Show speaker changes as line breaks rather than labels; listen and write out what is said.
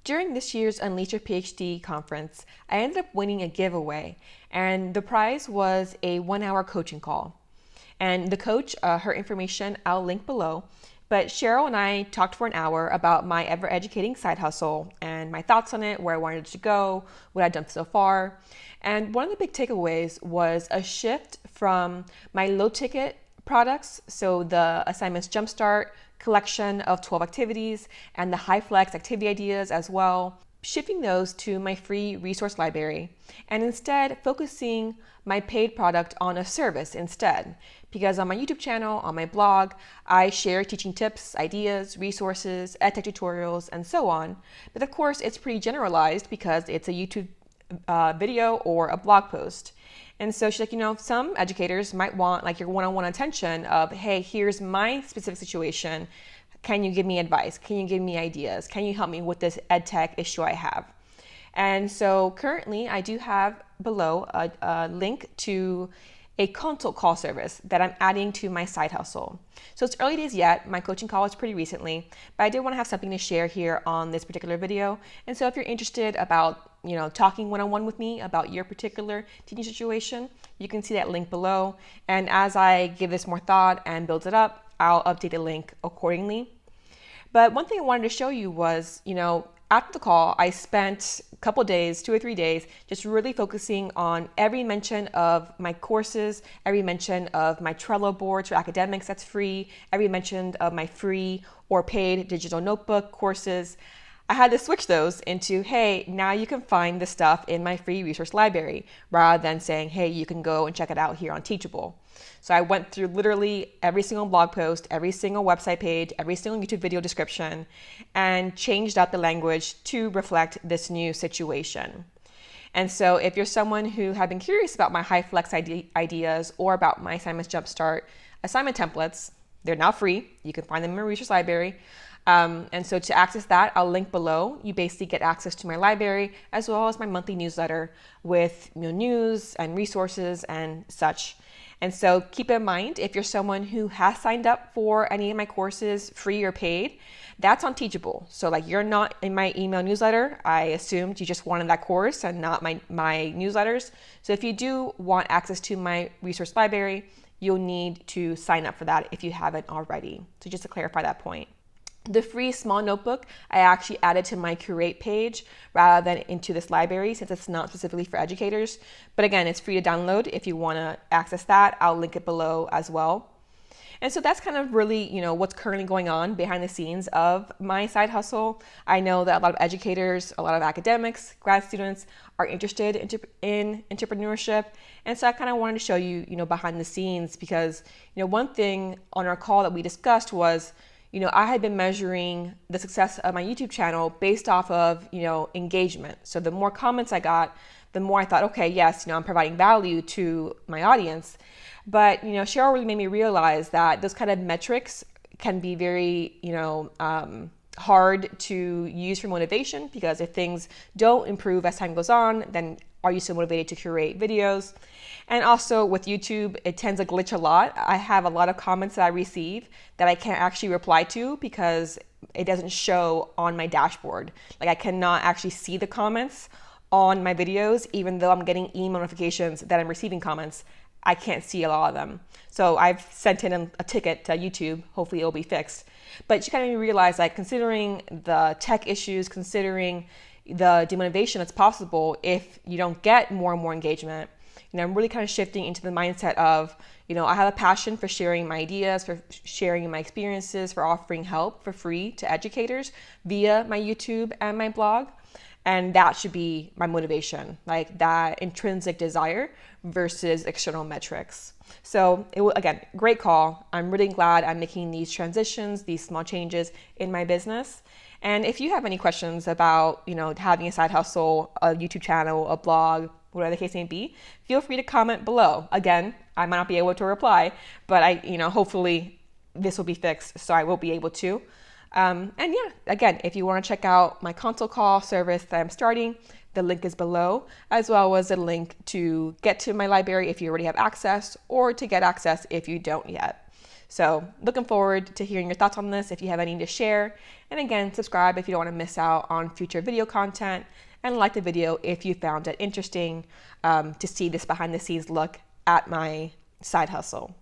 During this year's Unleash Your PhD conference, I ended up winning a giveaway, and the prize was a 1-hour coaching call. And the coach, her information I'll link below, but Cheryl and I talked for an hour about my ever-educating side hustle and my thoughts on it, where I wanted it to go, what I'd done so far. And one of the big takeaways was a shift from my low-ticket products, so the Assignments Jumpstart collection of 12 activities and the high flex activity ideas as well, shifting those to my free resource library and instead focusing my paid product on a service instead. Because on my YouTube channel, on my blog, I share teaching tips, ideas, resources, edtech tutorials, and so on. But of course, it's pretty generalized because it's a YouTube video or a blog post. And so she's like, some educators might want like your one-on-one attention of, hey, here's my specific situation. Can you give me advice? Can you give me ideas? Can you help me with this edtech issue I have? And so currently I do have below a link to a consult call service that I'm adding to my side hustle. So it's early days yet. My coaching call was pretty recently, but I did want to have something to share here on this particular video. And so if you're interested about, talking one-on-one with me about your particular teaching situation, you can see that link below. And as I give this more thought and build it up, I'll update the link accordingly. But one thing I wanted to show you was, after the call, I spent a couple days, 2 or 3 days, just really focusing on every mention of my courses, every mention of my Trello boards for academics that's free, every mention of my free or paid digital notebook courses. I had to switch those into, hey, now you can find the stuff in my free resource library, rather than saying, hey, you can go and check it out here on Teachable. So I went through literally every single blog post, every single website page, every single YouTube video description, and changed up the language to reflect this new situation. And so if you're someone who had been curious about my high flex ideas or about my Assignments Jumpstart assignment templates, they're now free. You can find them in my resource library. And so to access that, I'll link below. You basically get access to my library as well as my monthly newsletter with news and resources and such. And so keep in mind, if you're someone who has signed up for any of my courses, free or paid, that's on Teachable. So like you're not in my email newsletter. I assumed you just wanted that course and not my newsletters. So if you do want access to my resource library, you'll need to sign up for that if you haven't already. So just to clarify that point. The free small notebook, I actually added to my curate page rather than into this library since it's not specifically for educators. But again, it's free to download if you want to access that. I'll link it below as well. And so that's kind of really, what's currently going on behind the scenes of my side hustle. I know that a lot of educators, a lot of academics, grad students are interested in entrepreneurship. And so I kind of wanted to show you, behind the scenes because, one thing on our call that we discussed was, I had been measuring the success of my YouTube channel based off of, engagement. So the more comments I got, the more I thought, okay, yes, I'm providing value to my audience. But, Cheryl really made me realize that those kind of metrics can be very, hard to use for motivation because if things don't improve as time goes on, then are you still motivated to curate videos? And also with YouTube, it tends to glitch a lot. I have a lot of comments that I receive that I can't actually reply to because it doesn't show on my dashboard. Like I cannot actually see the comments on my videos, even though I'm getting email notifications that I'm receiving comments. I can't see a lot of them. So I've sent in a ticket to YouTube. Hopefully it'll be fixed. But you kind of realize, like, considering the tech issues, considering the demotivation that's possible if you don't get more and more engagement, I'm really kind of shifting into the mindset of, I have a passion for sharing my ideas, for sharing my experiences, for offering help for free to educators via my YouTube and my blog. And that should be my motivation, like that intrinsic desire versus external metrics. So again, great call. I'm really glad I'm making these transitions, these small changes in my business. And if you have any questions about, having a side hustle, a YouTube channel, a blog, whatever the case may be, feel free to comment below. Again, I might not be able to reply, but hopefully this will be fixed, so I will be able to. And yeah, again, if you want to check out my consult call service that I'm starting, the link is below, as well as a link to get to my library if you already have access, or to get access if you don't yet. So looking forward to hearing your thoughts on this if you have any to share. And again, subscribe if you don't want to miss out on future video content, and like the video if you found it interesting to see this behind the scenes look at my side hustle.